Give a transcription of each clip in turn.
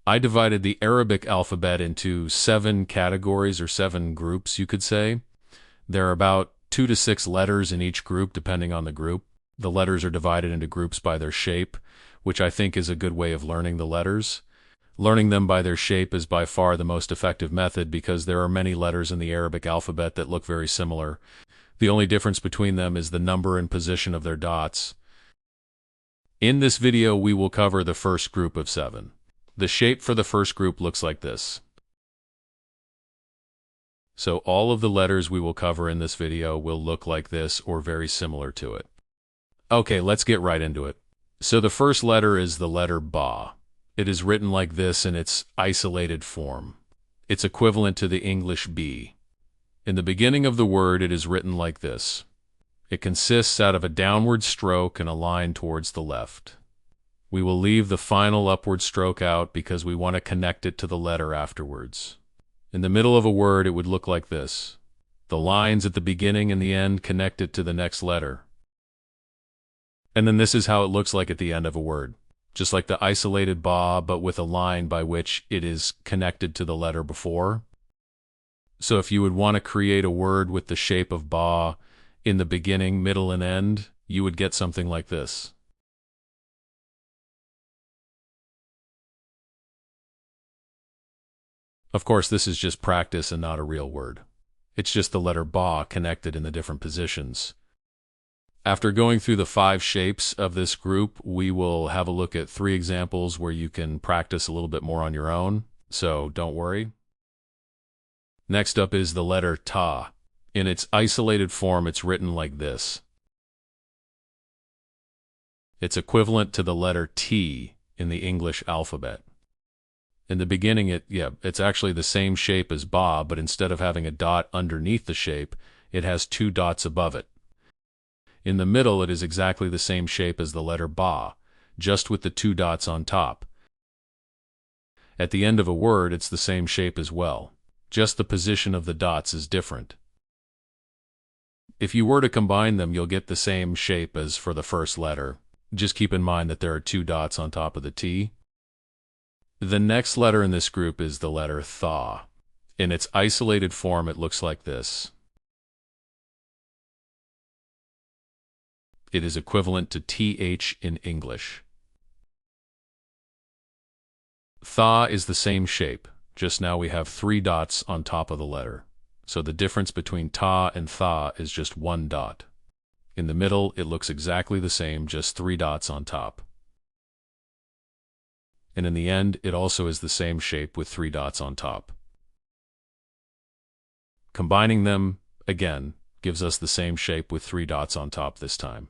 I divided the Arabic alphabet into 7 categories or 7 groups, you could say. There are about 2 to 6 letters in each group, depending on the group. The letters are divided into groups by their shape, which I think is a good way of learning the letters. Learning them by their shape is by far the most effective method because there are many letters in the Arabic alphabet that look very similar. The only difference between them is the number and position of their dots. In this video, we will cover the first group of 7. The shape for the first group looks like this. So all of the letters we will cover in this video will look like this or very similar to it. Okay, let's get right into it. So the first letter is the letter Ba. It is written like this in its isolated form. It's equivalent to the English B. In the beginning of the word, it is written like this. It consists out of a downward stroke and a line towards the left. We will leave the final upward stroke out because we want to connect it to the letter afterwards. In the middle of a word, it would look like this. The lines at the beginning and the end connect it to the next letter. And then this is how it looks like at the end of a word. Just like the isolated Ba, but with a line by which it is connected to the letter before. So if you would want to create a word with the shape of Ba in the beginning, middle, and end, you would get something like this. Of course, this is just practice and not a real word. It's just the letter Ba connected in the different positions. After going through the 5 shapes of this group, we will have a look at 3 examples where you can practice a little bit more on your own, so don't worry. Next up is the letter Ta. In its isolated form, it's written like this. It's equivalent to the letter T in the English alphabet. In the beginning, it's actually the same shape as Ba, but instead of having a dot underneath the shape, it has 2 dots above it. In the middle, it is exactly the same shape as the letter Ba, just with the 2 dots on top. At the end of a word, it's the same shape as well. Just the position of the dots is different. If you were to combine them, you'll get the same shape as for the first letter. Just keep in mind that there are 2 dots on top of the T. The next letter in this group is the letter Tha. In its isolated form, it looks like this. It is equivalent to TH in English. Tha is the same shape, just now we have 3 dots on top of the letter. So the difference between Ta and Tha is just 1 dot. In the middle, it looks exactly the same, just 3 dots on top. And in the end, it also is the same shape with 3 dots on top. Combining them, again, gives us the same shape with 3 dots on top this time.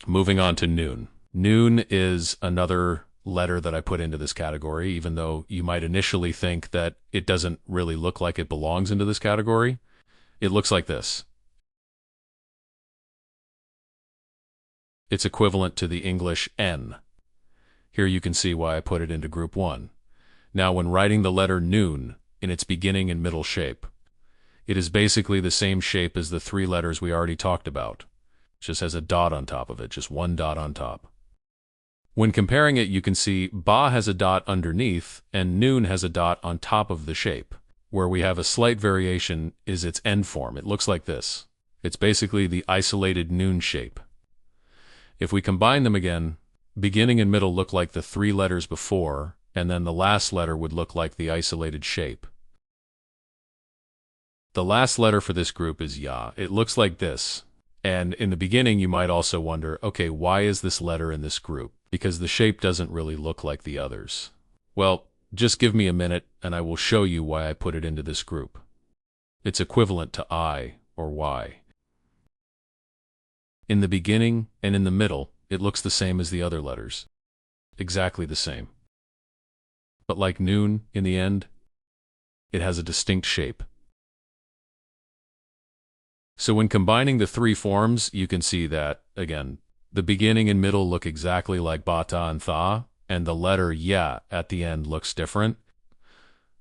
Moving on to Nun. Nun is another letter that I put into this category, even though you might initially think that it doesn't really look like it belongs into this category. It looks like this. It's equivalent to the English N. Here you can see why I put it into group 1. Now, when writing the letter Nun in its beginning and middle shape, it is basically the same shape as the 3 letters we already talked about. It just has a dot on top of it, just 1 dot on top. When comparing it, you can see Ba has a dot underneath and Nun has a dot on top of the shape. Where we have a slight variation is its end form. It looks like this. It's basically the isolated Nun shape. If we combine them again, beginning and middle look like the 3 letters before, and then the last letter would look like the isolated shape. The last letter for this group is Ya. It looks like this. And in the beginning, you might also wonder, okay, why is this letter in this group? Because the shape doesn't really look like the others. Well, just give me a minute, and I will show you why I put it into this group. It's equivalent to I or Y. In the beginning and in the middle, it looks the same as the other letters. Exactly the same. But like Nun, in the end, it has a distinct shape. So when combining the 3 forms, you can see that, again, the beginning and middle look exactly like Bata and Tha, and the letter Ya at the end looks different.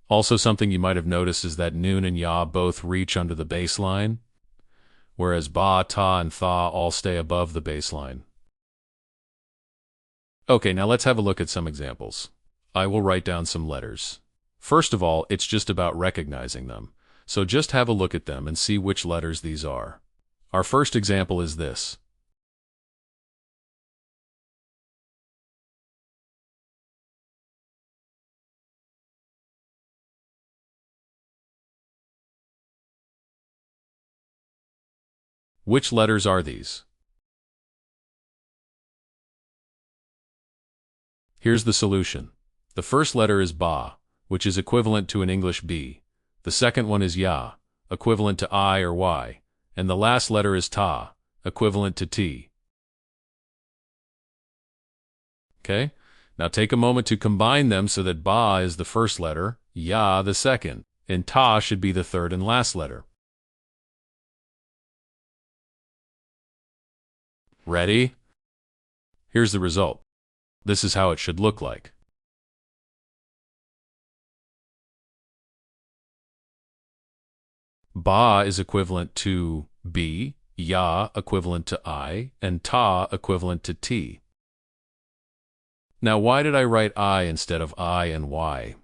Also, something you might have noticed is that Nun and Ya both reach under the baseline, whereas Ba, Ta, and Tha all stay above the baseline. Okay, now let's have a look at some examples. I will write down some letters. First of all, it's just about recognizing them. So just have a look at them and see which letters these are. Our first example is this. Which letters are these? Here's the solution. The first letter is ba, which is equivalent to an English B. The second one is ya, equivalent to I or Y. And the last letter is ta, equivalent to T. Okay? Now take a moment to combine them so that ba is the first letter, ya the second, and ta should be the third and last letter. Ready? Here's the result. This is how it should look like. Ba is equivalent to B, ya equivalent to I, and ta equivalent to T. Now why did I write I instead of I and Y?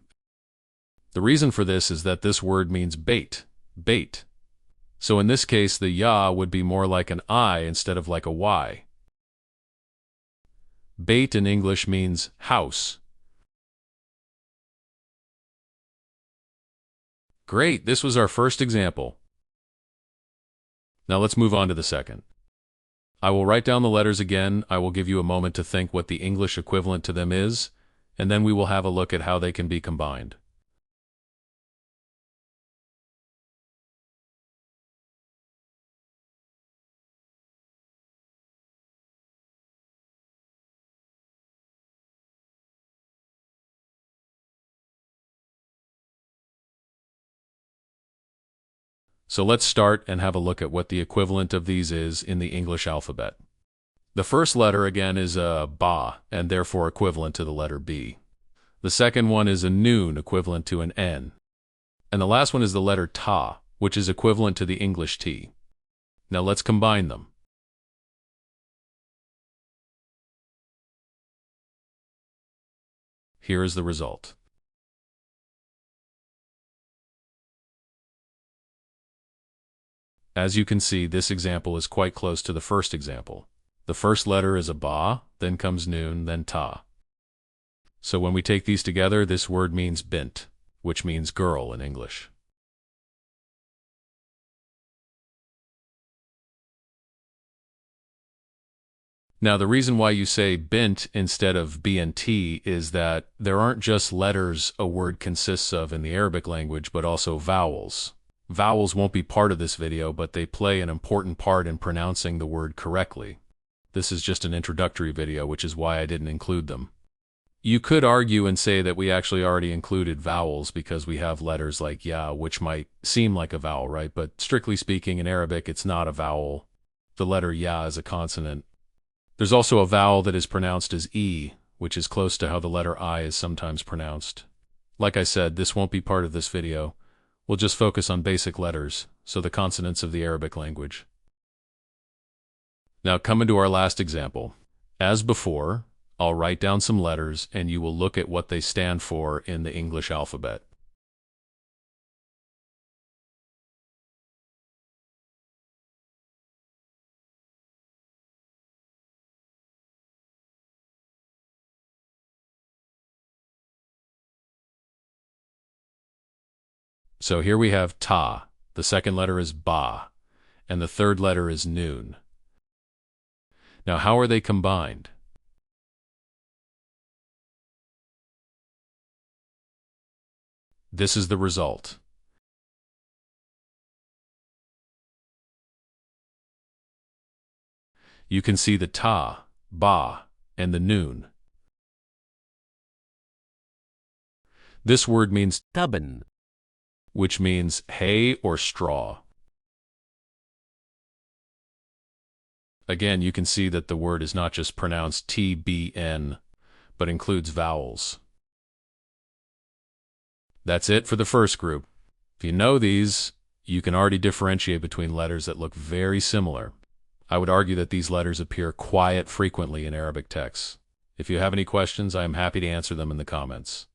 The reason for this is that this word means bait, bait. So in this case the ya would be more like an I instead of like a Y. Bait in English means house. Great, this was our first example. Now let's move on to the second. I will write down the letters again. I will give you a moment to think what the English equivalent to them is, and then we will have a look at how they can be combined. So let's start and have a look at what the equivalent of these is in the English alphabet. The first letter again is a ba, and therefore equivalent to the letter B. The second one is a noon, equivalent to an N. And the last one is the letter ta, which is equivalent to the English T. Now let's combine them. Here is the result. As you can see, this example is quite close to the first example. The first letter is a ba, then comes noon, then ta. So when we take these together, this word means bint, which means girl in English. Now, the reason why you say bint instead of bnt is that there aren't just letters a word consists of in the Arabic language, but also vowels. Vowels won't be part of this video, but they play an important part in pronouncing the word correctly. This is just an introductory video, which is why I didn't include them. You could argue and say that we actually already included vowels because we have letters like ya, which might seem like a vowel, right? But strictly speaking, in Arabic, it's not a vowel. The letter ya is a consonant. There's also a vowel that is pronounced as e, which is close to how the letter I is sometimes pronounced. Like I said, this won't be part of this video. We'll just focus on basic letters, so the consonants of the Arabic language. Now coming to our last example. As before, I'll write down some letters and you will look at what they stand for in the English alphabet. So here we have ta, the second letter is ba, and the third letter is noon. Now how are they combined? This is the result. You can see the ta, ba, and the noon. This word means taban, which means hay or straw. Again, you can see that the word is not just pronounced TBN, but includes vowels. That's it for the first group. If you know these, you can already differentiate between letters that look very similar. I would argue that these letters appear quite frequently in Arabic texts. If you have any questions, I am happy to answer them in the comments.